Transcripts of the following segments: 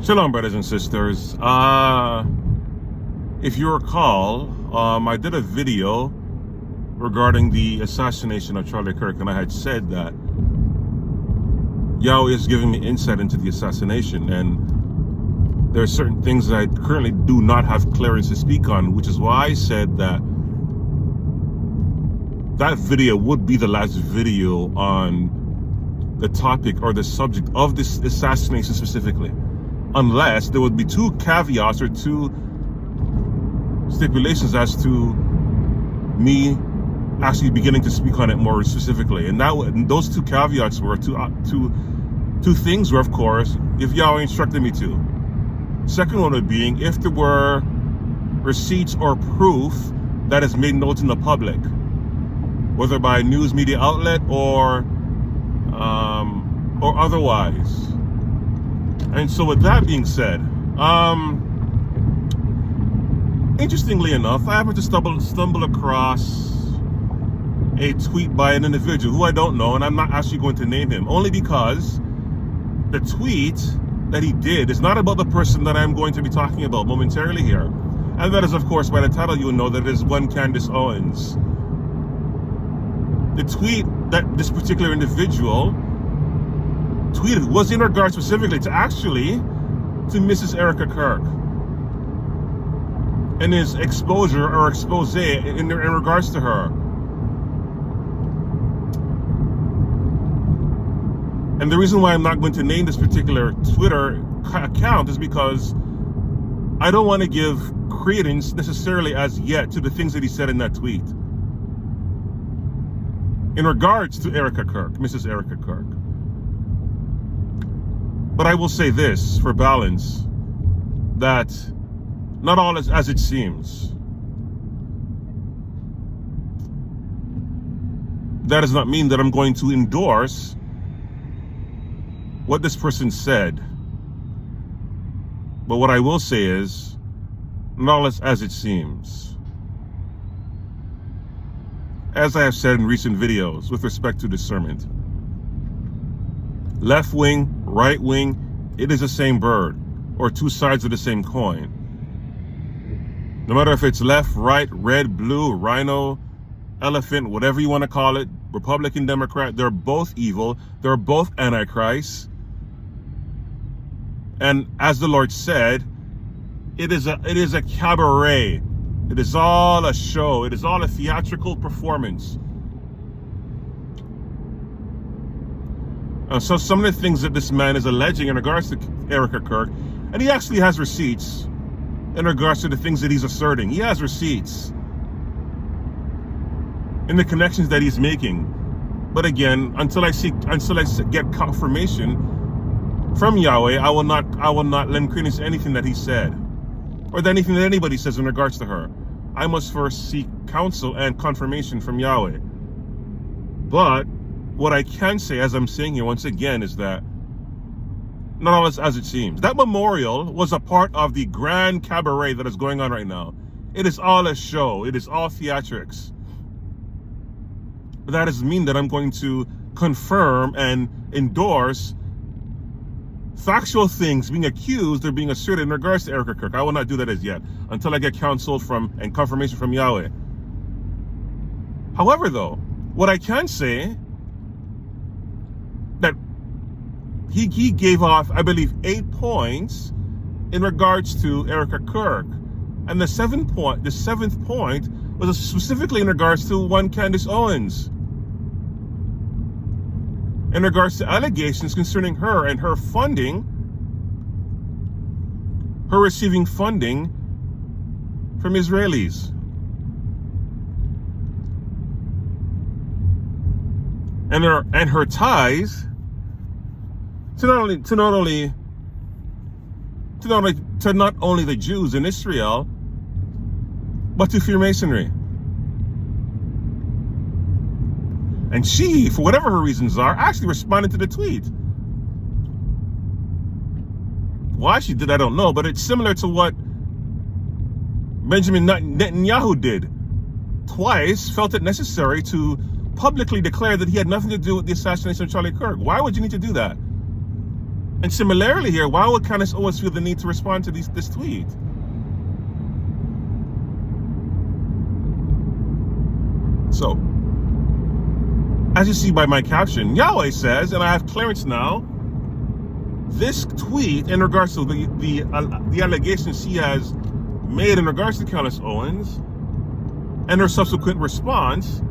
Shalom, brothers and sisters. If you recall, I did a video regarding the assassination of Charlie Kirk, and I had said that Yahweh is giving me insight into the assassination, and there are certain things that I currently do not have clearance to speak on, which is why I said that that video would be the last video on the topic or the subject of this assassination specifically, unless there would be two caveats or two stipulations as to me actually beginning to speak on it more specifically. And those two caveats were two things were, of course, if Yahweh instructed me to. Second one would being if there were receipts or proof that is made known to the public, whether by a news media outlet or otherwise. And so with that being said, interestingly enough, I happened to stumble across a tweet by an individual who I don't know, and I'm not actually going to name him, only because the tweet that he did is not about the person that I'm going to be talking about momentarily here. And that is, of course, by the title you will know that it is one Candace Owens. The tweet that this particular individual tweeted was in regard specifically to Mrs. Erica Kirk and his exposure or expose in regards to her. And the reason why I'm not going to name this particular Twitter account is because I don't want to give credence necessarily as yet to the things that he said in that tweet in regards to Erica Kirk, Mrs. Erica Kirk. But I will say this for balance, that not all is as it seems. That does not mean that I'm going to endorse what this person said. But what I will say is, not all is as it seems. As I have said in recent videos with respect to discernment, left wing, right wing, it is the same bird, or two sides of the same coin. No matter if it's left, right, red, blue, rhino, elephant, whatever you want to call it, Republican, Democrat, they're both evil, they're both antichrist. And as the Lord said, it is a cabaret. It is all a show. It is all a theatrical performance. So some of the things that this man is alleging in regards to Erica Kirk, and he actually has receipts in regards to the things that he's asserting. He has receipts in the connections that he's making. But again, until I get confirmation from Yahweh, I will not lend credence to anything that he said, or to anything that anybody says in regards to her. I must first seek counsel and confirmation from Yahweh. But what I can say, as I'm saying here once again, is that not all is as it seems. That memorial was a part of the grand cabaret that is going on right now. It is all a show. It is all theatrics. But that doesn't mean that I'm going to confirm and endorse factual things being accused or being asserted in regards to Erica Kirk. I will not do that as yet until I get counsel from and confirmation from Yahweh. However, though, what I can say, that he gave off, I believe, 8 points in regards to Erica Kirk, and the seventh point was specifically in regards to one Candace Owens, in regards to allegations concerning her and her funding, her receiving funding from Israelis, and her ties to not only the Jews in Israel, but to Freemasonry. And she, for whatever her reasons are, actually responded to the tweet. Why she did, I don't know, but it's similar to what Benjamin Netanyahu did. Twice felt it necessary to publicly declare that he had nothing to do with the assassination of Charlie Kirk. Why would you need to do that? And similarly here, why would Candace Owens feel the need to respond to this tweet? So, as you see by my caption, Yahweh says, and I have clearance now, this tweet in regards to the allegations she has made in regards to Candace Owens and her subsequent response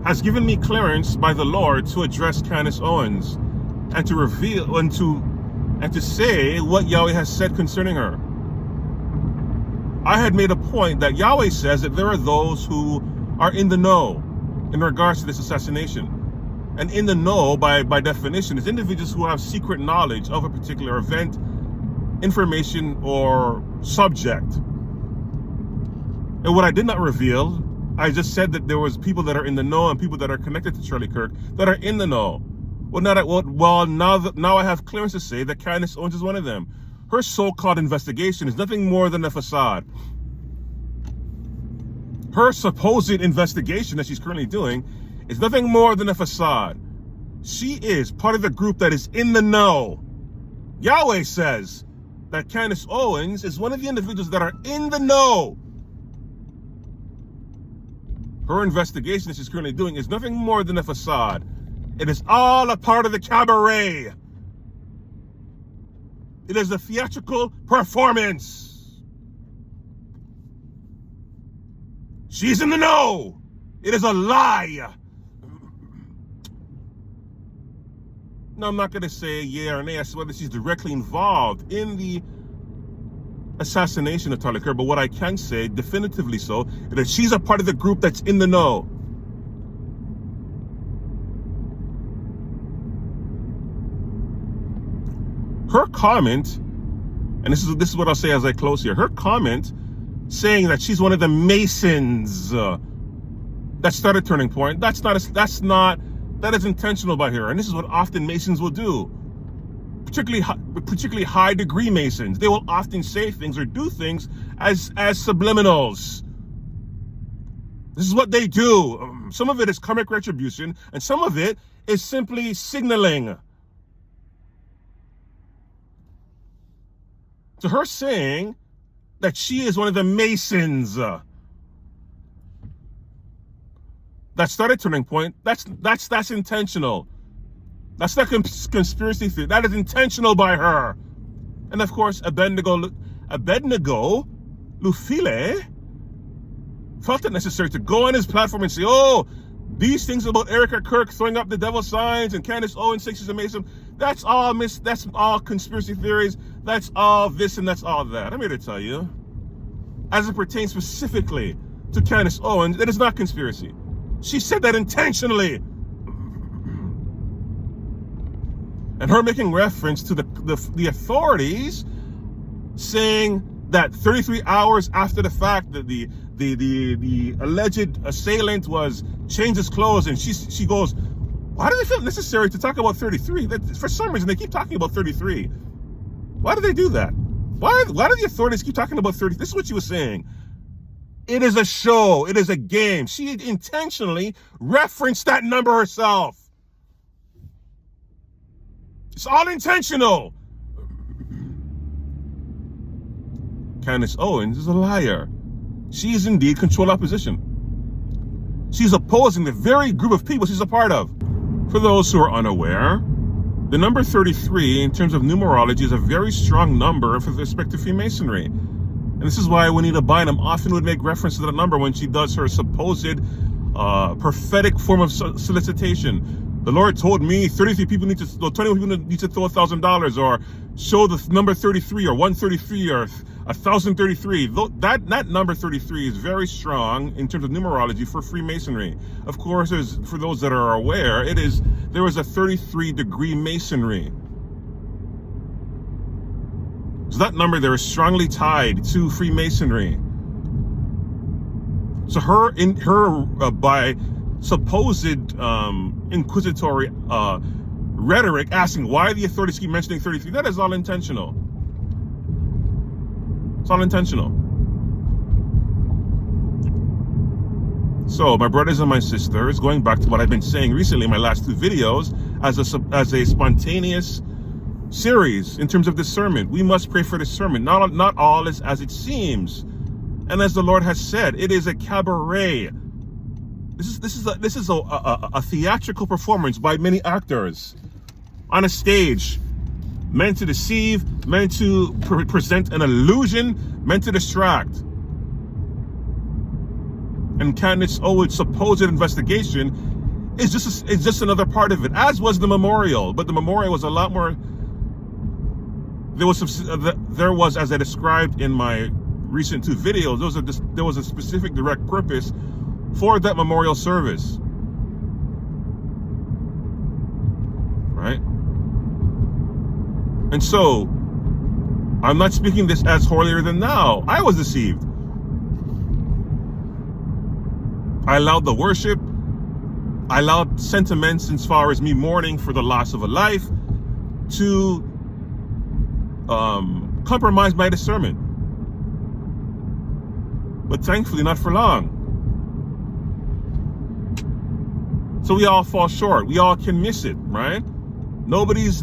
has given me clearance by the Lord to address Candace Owens and to reveal and to say what Yahweh has said concerning her. I had made a point that Yahweh says that there are those who are in the know in regards to this assassination. And in the know, by definition, is individuals who have secret knowledge of a particular event, information, or subject. And what I did not reveal, I just said that there was people that are in the know and people that are connected to Charlie Kirk that are in the know. Now I have clearance to say that Candace Owens is one of them. Her so-called investigation is nothing more than a facade. Her supposed investigation that she's currently doing is nothing more than a facade. She is part of the group that is in the know. Yahweh says that Candace Owens is one of the individuals that are in the know. Her investigation that she's currently doing is nothing more than a facade. It is all a part of the cabaret. It is a theatrical performance. She's in the know. It is a lie. Now, I'm not going to say yeah or nay as to whether she's directly involved in the assassination of Charlie Kirk, but what I can say, definitively so, is that she's a part of the group that's in the know. Her comment, and this is what I'll say as I close here, her comment saying that she's one of the Masons that started Turning Point, that is intentional by her, and this is what often Masons will do, particularly high degree Masons. They will often say things or do things as subliminals. This is what they do. Some of it is karmic retribution, and some of it is simply signaling. So her saying that she is one of the Masons that started Turning Point, that's intentional. That's not conspiracy theory. That is intentional by her. And of course, Abednego Lufile felt it necessary to go on his platform and say, oh, these things about Erica Kirk throwing up the devil signs and Candace Owens thinks she's a Mason, that's all conspiracy theories. That's all this and that's all that. I'm here to tell you, as it pertains specifically to Candace Owens, it is not conspiracy. She said that intentionally. And her making reference to the authorities saying that 33 hours after the fact that the alleged assailant was changed his clothes, and she goes, why do they feel necessary to talk about 33? For some reason, they keep talking about 33. Why do they do that? Why do the authorities keep talking about 30? This is what she was saying. It is a show. It is a game. She intentionally referenced that number herself. It's all intentional. Candace Owens is a liar. She is indeed controlled opposition. She's opposing the very group of people she's a part of. For those who are unaware, the number 33 in terms of numerology is a very strong number with respect to Freemasonry. And this is why Juanita Bynum often would make reference to that number when she does her supposed prophetic form of solicitation. The Lord told me 33 people need to, 20 people need to throw $1,000, or show the number 33, or 133, or 1,033. That number 33 is very strong in terms of numerology for Freemasonry. Of course, for those that are aware, there is a 33-degree Masonry. So that number there is strongly tied to Freemasonry. So by supposed inquisitory rhetoric, asking why the authorities keep mentioning 33, that is all intentional. It's all intentional. So, my brothers and my sisters, going back to what I've been saying recently in my last two videos, as a spontaneous series in terms of discernment. We must pray for discernment. Not all is as it seems. And as the Lord has said, it is a cabaret. This is a theatrical performance by many actors on a stage, meant to deceive, meant to present an illusion, meant to distract. And Candace Owens' supposed investigation is just another part of it, as was the memorial. But the memorial was a lot more. There was, as I described in my recent 2 videos, there was a specific direct purpose for that memorial service, right? And so, I'm not speaking this as holier than thou. I was deceived. I allowed the worship. I allowed sentiments as far as me mourning for the loss of a life to compromise my discernment. But thankfully, not for long. So we all fall short. We all can miss it, right? Nobody's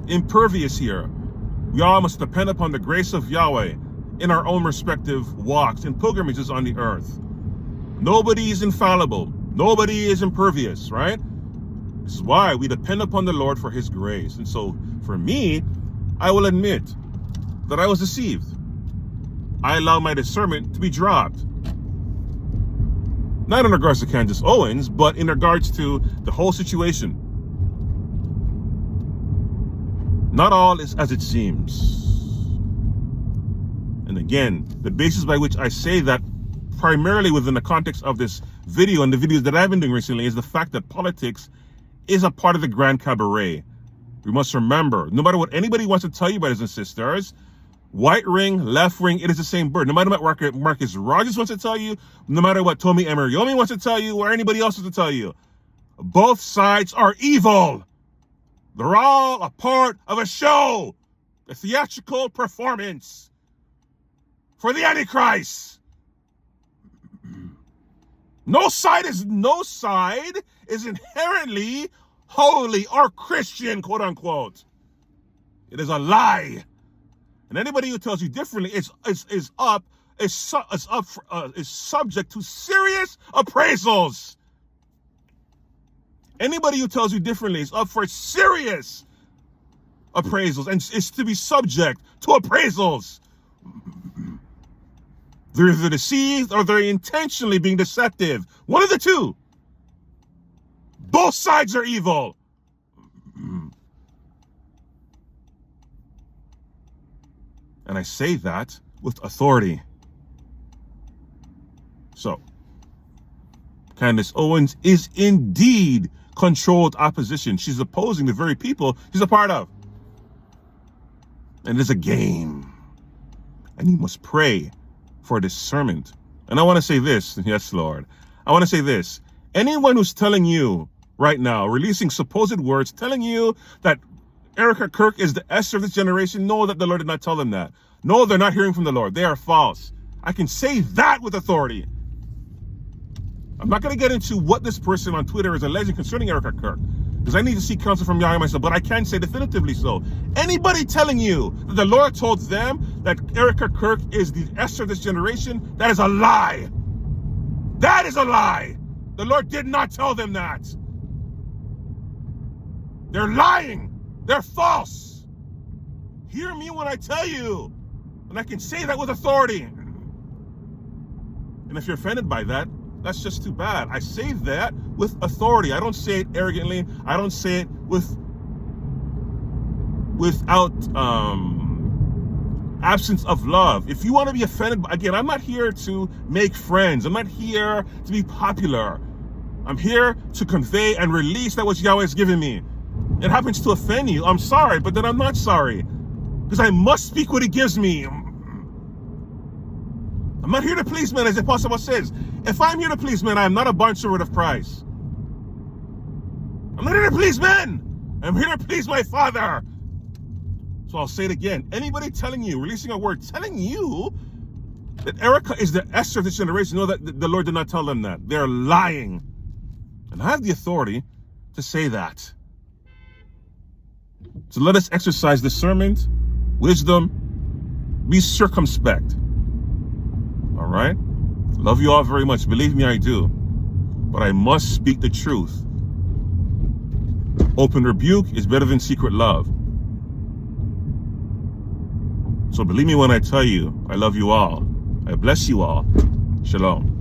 impervious here. We all must depend upon the grace of Yahweh in our own respective walks and pilgrimages on the earth. Nobody is infallible. Nobody is impervious, right? This is why we depend upon the Lord for his grace. And so for me, I will admit that I was deceived. I allowed my discernment to be dropped. Not in regards to Candace Owens, but in regards to the whole situation. Not all is as it seems. And again, the basis by which I say that, primarily within the context of this video and the videos that I've been doing recently, is the fact that politics is a part of the grand cabaret. We must remember, no matter what anybody wants to tell you, brothers and sisters, white ring, left ring, it is the same bird. No matter what Marcus Rogers wants to tell you, no matter what Tomi Emeryomi wants to tell you, or anybody else wants to tell you, both sides are evil. They're all a part of a show, a theatrical performance for the Antichrist. No side is inherently holy or Christian, quote unquote. It is a lie. And anybody who tells you differently is subject to serious appraisals. Anybody who tells you differently is up for serious appraisals and is to be subject to appraisals. They're either deceived or they're intentionally being deceptive. One of the two. Both sides are evil. And I say that with authority. So, Candace Owens is indeed controlled opposition. She's opposing the very people she's a part of. And it's a game. And you must pray for discernment. And I want to say this, yes, Lord. I want to say this. Anyone who's telling you right now, releasing supposed words, telling you that Erica Kirk is the Esther of this generation, know that the Lord did not tell them that. No, they're not hearing from the Lord. They are false. I can say that with authority. I'm not going to get into what this person on Twitter is alleging concerning Erica Kirk, because I need to seek counsel from Yahweh myself, but I can say definitively so. Anybody telling you that the Lord told them that Erica Kirk is the Esther of this generation, that is a lie. That is a lie. The Lord did not tell them that. They're lying. They're false. Hear me when I tell you. And I can say that with authority. And if you're offended by that, that's just too bad. I say that with authority. I don't say it arrogantly. I don't say it without absence of love. If you want to be offended, again, I'm not here to make friends. I'm not here to be popular. I'm here to convey and release that which Yahweh has given me. It happens to offend you. I'm sorry, but then I'm not sorry, because I must speak what he gives me. I'm not here to please men, as the Apostle says. If I'm here to please men, I am not a bondservant of Christ. I'm not here to please men. I'm here to please my Father. So I'll say it again. Anybody telling you, releasing a word, telling you that Erica is the Esther of this generation, know that the Lord did not tell them that. They're lying. And I have the authority to say that. So let us exercise discernment, wisdom, be circumspect. All right? Love you all very much. Believe me, I do. But I must speak the truth. Open rebuke is better than secret love. So believe me when I tell you, I love you all. I bless you all. Shalom.